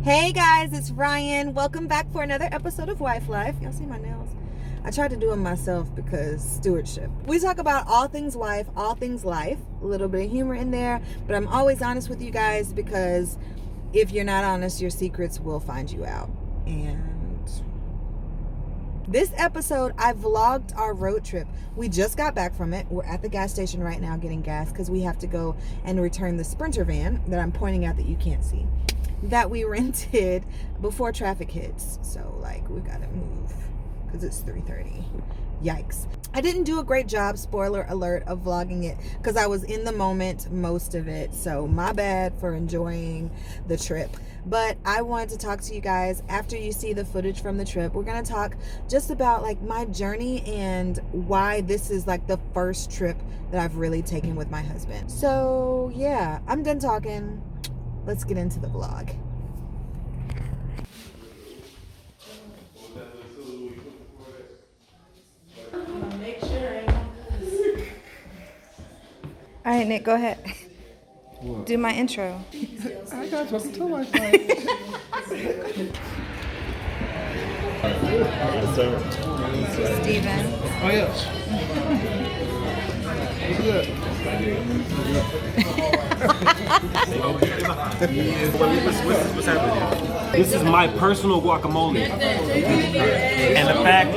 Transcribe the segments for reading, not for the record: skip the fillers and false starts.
Hey guys, it's Ryan. Welcome back for another episode of Wife Life. Y'all see my nails? I tried to do them myself because stewardship. We talk about all things wife, all things life, a little bit of humor in there, but I'm always honest with you guys because if you're not honest, your secrets will find you out. And this episode, I vlogged our road trip. We just got back from it. We're at the gas station right now getting gas because we have to go and return the Sprinter van that I'm pointing out that you can't see, that we rented before traffic hits. So like we gotta move because it's 3:30. Yikes. I didn't do a great job, spoiler alert, of vlogging it because I was in the moment most of it, so my bad for enjoying the trip. But I wanted to talk to you guys after you see the footage from the trip. We're gonna talk just about like my journey and why this is like the first trip that I've really taken with my husband. So yeah, I'm done talking. Let's get into the vlog. All right, Nick, go ahead. What? Do my intro. I got welcome to Wife Life. Steven. Oh yeah. What's good? What's happening? This is my personal guacamole. And the fact,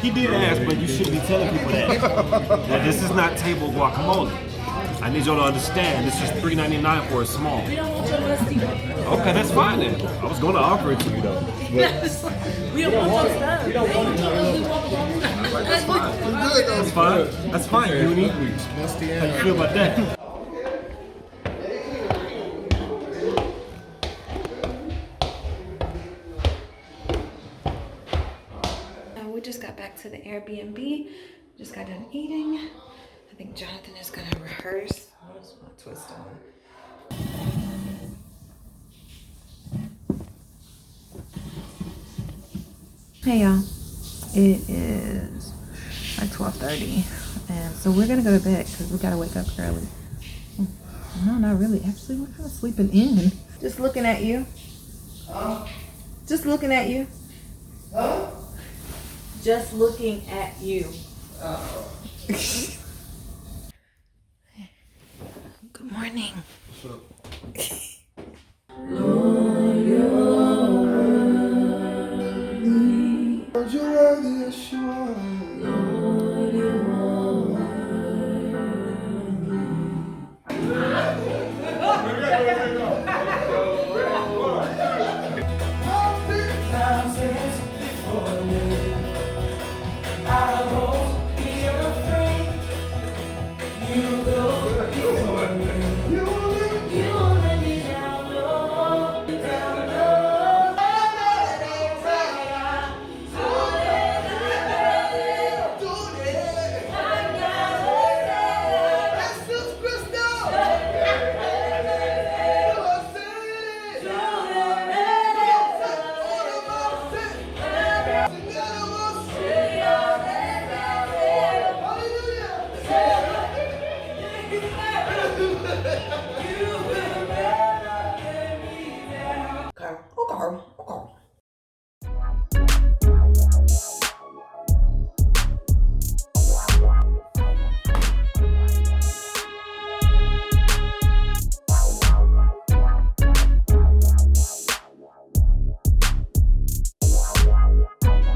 he did ask, but you shouldn't be telling people that this is not table guacamole. I need y'all to understand, this is $3.99 for a small. Okay, that's fine then. I was going to offer it to you though. We don't want your stuff. That's fine. That's fine. That's fine, Uni. How you feel about that? We just got back to the Airbnb. Just got done eating. I think Jonathan is gonna rehearse. What is my twist on? Hey y'all, it is like 12:30, and so we're gonna go to bed because we gotta wake up early. No, not really. Actually, we're kind of sleeping in. Just looking at you. Just looking at you. Just looking at you. Good morning. What's up? Lord, you're worthy, yes you are.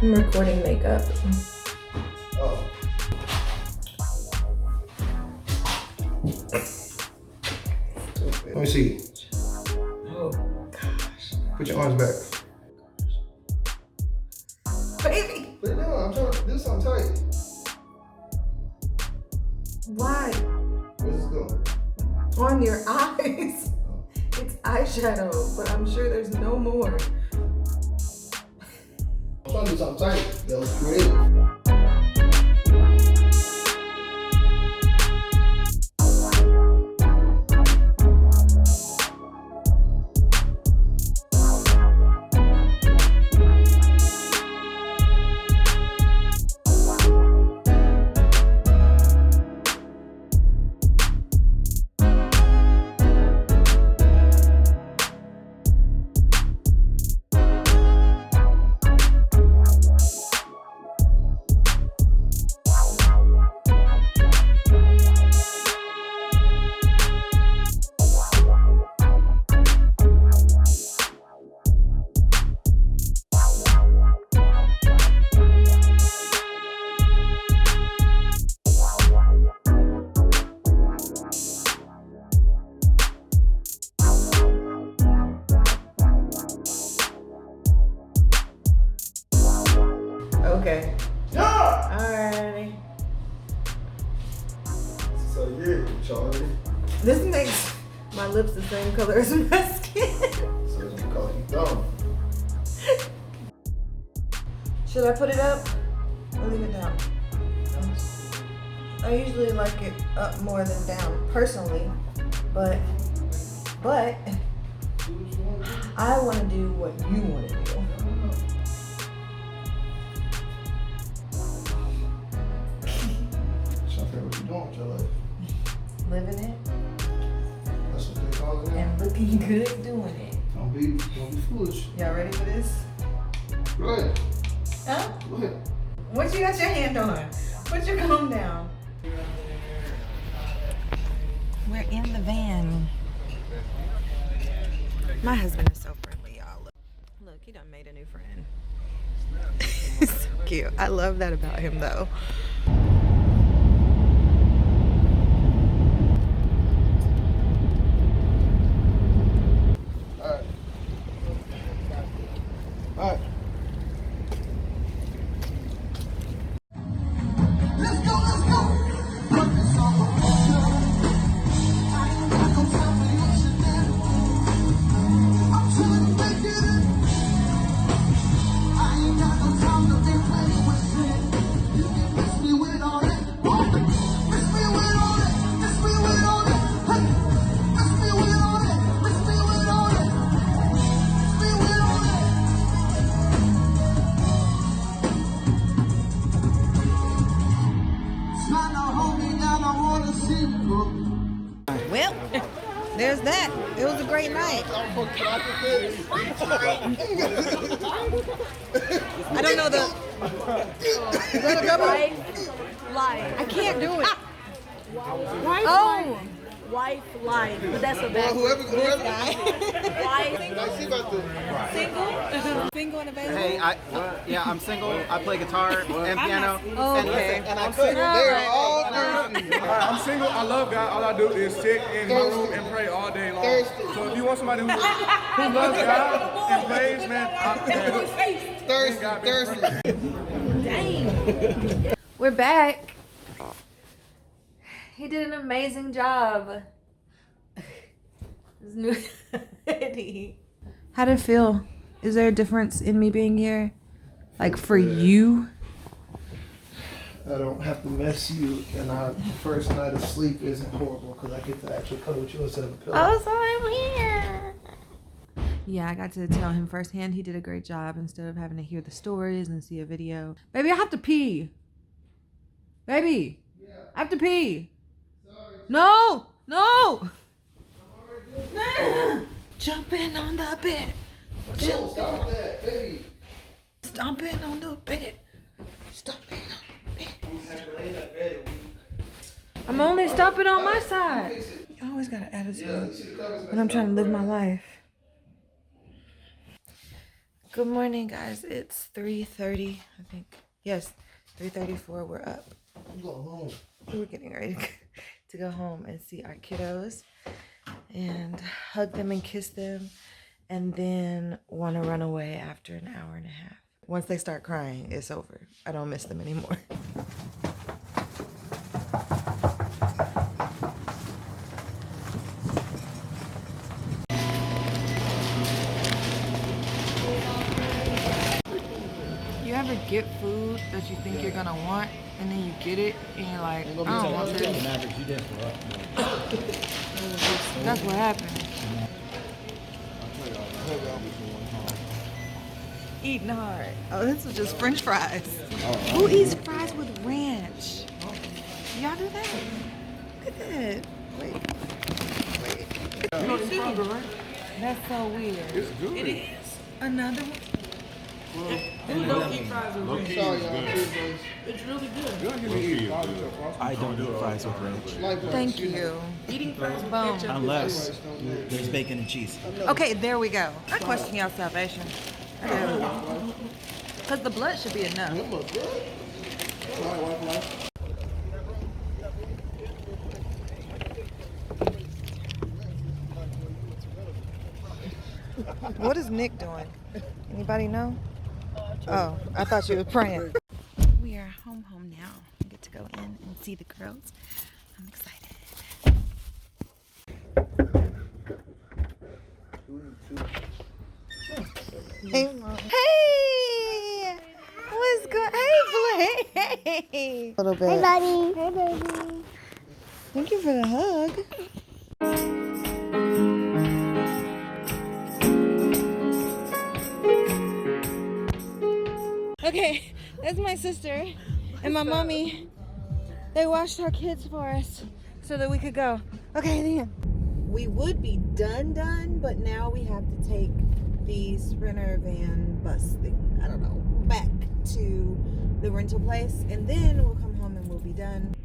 I'm recording makeup. Oh. Let me see. Oh gosh. Put your arms back. Baby, Put it down. I'm trying to do something tight. why? Where's this going? On your eyes. It's eyeshadow, but I'm sure there's no more. I'm trying to do something tight. That was creative. Okay. Yeah! Alrighty. So yeah, Charlie. This makes my lips the same color as my skin. So it's because you dumb. Should I put it up or leave it down? I usually like it up more than down, personally, but I want to do what you want to do. So I feel what you doing with your life. Living it That's what they call it now. and looking good doing it. Don't be foolish. Y'all ready for this? Go ahead. Huh? Go ahead. What you got your hand on? Put your comb down. We're in the van. My husband is so friendly, y'all. Look, he done made a new friend. He's so cute. I love that about him, though. Alright. Alright. Well, there's that. It was a great night. I don't know the... Is that a double? Life. I can't do it. Wife. Oh! Wife life. But that's a bad Whoever. wife. I see about this. Single? Single and available? Hey, I'm single. I play guitar and piano. Okay. And I couldn't. They're all thirsty. I'm single. I love God. All I do is sit in my room and pray all day long. So if you want somebody who loves God and prays, man, Thirsty. Dang. We're back. He did an amazing job. This new Eddie. How did it feel? Is there a difference in me being here? Like for you? I don't have to mess you, and the first night of sleep isn't horrible because I get to actually cuddle with you instead of a pillow. Oh, so I'm here. Yeah, I got to tell him firsthand he did a great job instead of having to hear the stories and see a video. Baby, I have to pee. Baby, I have to pee. No, no. Jumping on the bed. Stop that, baby. Stomping on the bed. Stomping on the bed. I'm only stomping on my side. You always got an attitude when I'm trying to live my life. Good morning, guys. It's 3:30, I think. Yes, 3:34. We're up. I'm going home. We're getting ready to go home and see our kiddos and hug them and kiss them, and then want to run away after an hour and a half. Once they start crying, it's over. I don't miss them anymore. You ever get food that you think you're gonna want, and then you get it, and you're like, I don't want this. That's what happened. Eating hard. Oh, this was just French fries. Who eats fries with ranch? Y'all do that? Look at that. Wait. That's so weird. it's good. It is. Another one? Who don't eat fries with ranch? Sorry, y'all. It's really good. You don't give me fries with your frosting. I don't do fries with ranch. Thank you. Eating fries with Boom. ketchup. Unless there's bacon and cheese. Okay, there we go. I question your salvation. I do. Because the blood should be enough. What is Nick doing? Anybody know? Oh, I thought you were praying. home now. I get to go in and see the girls. I'm excited. Hey, Mom. Hey! What's going? Hey, Blake. Hey. A little bit. Hey, buddy. Hey, baby. Thank you for the hug. Okay, that's my sister and my mommy. They washed our kids for us so that we could go. Okay, then. We would be done, but now we have to take the Sprinter van bus thing, I don't know, back to the rental place, and then we'll come home and we'll be done.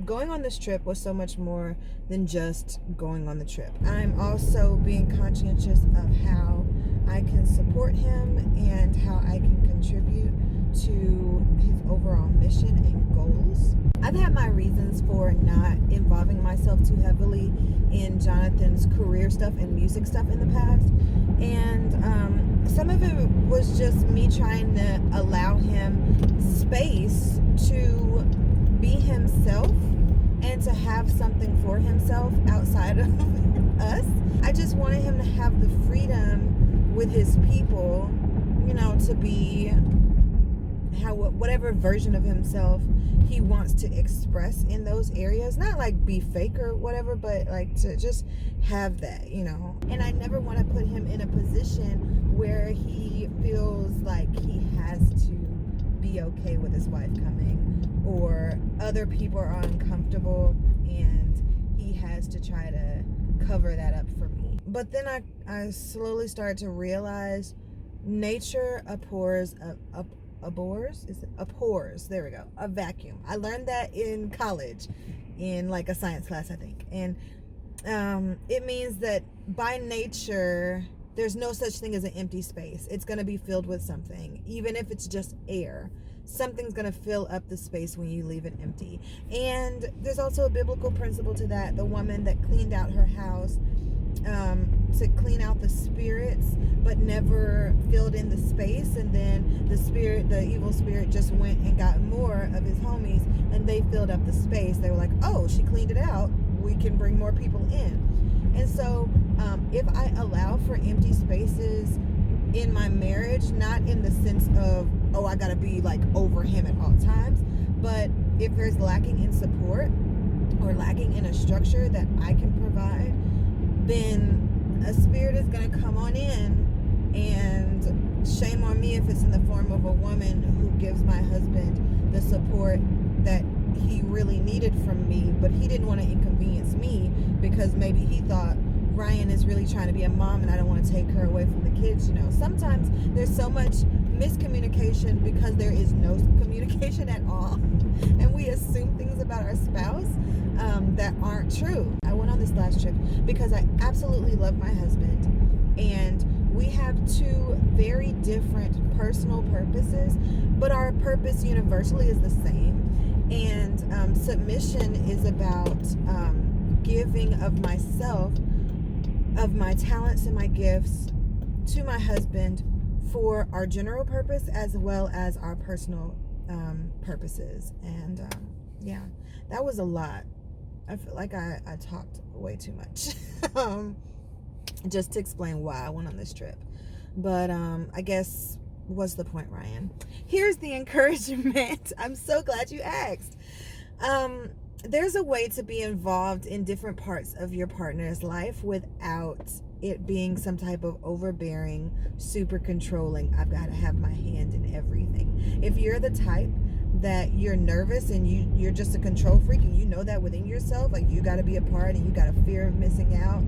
Going on this trip was so much more than just going on the trip. I'm also being conscientious of how I can support him and how I can contribute to his overall mission and goals. I've had my reasons for not involving myself too heavily in Jonathan's career stuff and music stuff in the past, and some of it was just me trying to allow him space to be himself and to have something for himself outside of us. I just wanted him to have the freedom with his people, you know, to be whatever version of himself he wants to express in those areas. Not like be fake or whatever, but like to just have that, you know. And I never want to put him in a position where he feels like he has to be okay with his wife coming, or other people are uncomfortable and he has to try to cover that up for me. But then I slowly started to realize nature abhors there we go, a vacuum. I learned that in college in like a science class, I think. And it means that by nature there's no such thing as an empty space. It's going to be filled with something, even if it's just air. Something's going to fill up the space when you leave it empty. And there's also a biblical principle to that. The woman that cleaned out her house to clean out the spirits, but never filled in the space, and then the evil spirit just went and got more of his homies, and they filled up the space. They were like, oh, she cleaned it out, we can bring more people in. And so if I allow for empty spaces in my marriage, not in the sense of, oh, I gotta be like over him at all times, but if there's lacking in support or lacking in a structure that I can provide, then a spirit is going to come on in, and shame on me if it's in the form of a woman who gives my husband the support that he really needed from me, but he didn't want to inconvenience me because maybe he thought Ryan is really trying to be a mom and I don't want to take her away from the kids. You know, sometimes there's so much miscommunication because there is no communication at all, and we assume things about our spouse that aren't true. I went on this last trip because I absolutely love my husband, and we have two very different personal purposes, but our purpose universally is the same. And submission is about giving of myself, of my talents and my gifts to my husband for our general purpose as well as our personal purposes. And yeah, that was a lot. I feel like I talked way too much just to explain why I went on this trip. But I guess, what's the point, Ryan? Here's the encouragement. I'm so glad you asked. There's a way to be involved in different parts of your partner's life without it being some type of overbearing, super controlling, I've got to have my hand in everything. If you're the type that you're nervous and you're just a control freak, and you know that within yourself, like you got to be a part and you got a fear of missing out,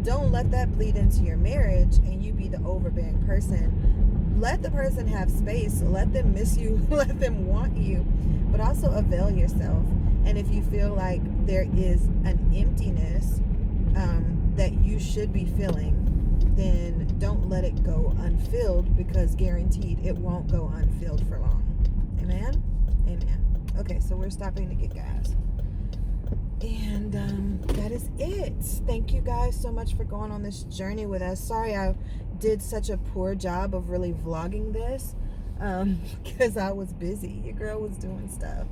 don't let that bleed into your marriage and you be the overbearing person. Let the person have space, let them miss you, let them want you, but also avail yourself. And if you feel like there is an emptiness that you should be filling, then don't let it go unfilled, because guaranteed it won't go unfilled for long. Amen? Amen. Okay, so we're stopping to get gas. And that is it. Thank you guys so much for going on this journey with us. Sorry I did such a poor job of really vlogging this. because I was busy. Your girl was doing stuff.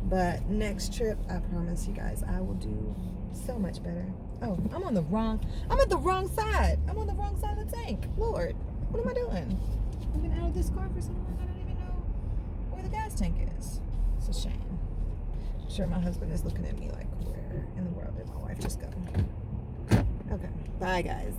But next trip, I promise you guys, I will do so much better. Oh, I'm at the wrong side. I'm on the wrong side of the tank. Lord, what am I doing? I've been out of this car for so long, I don't even know where the gas tank is. It's a shame. I'm sure my husband is looking at me like, where in the world did my wife just go? Okay, bye guys.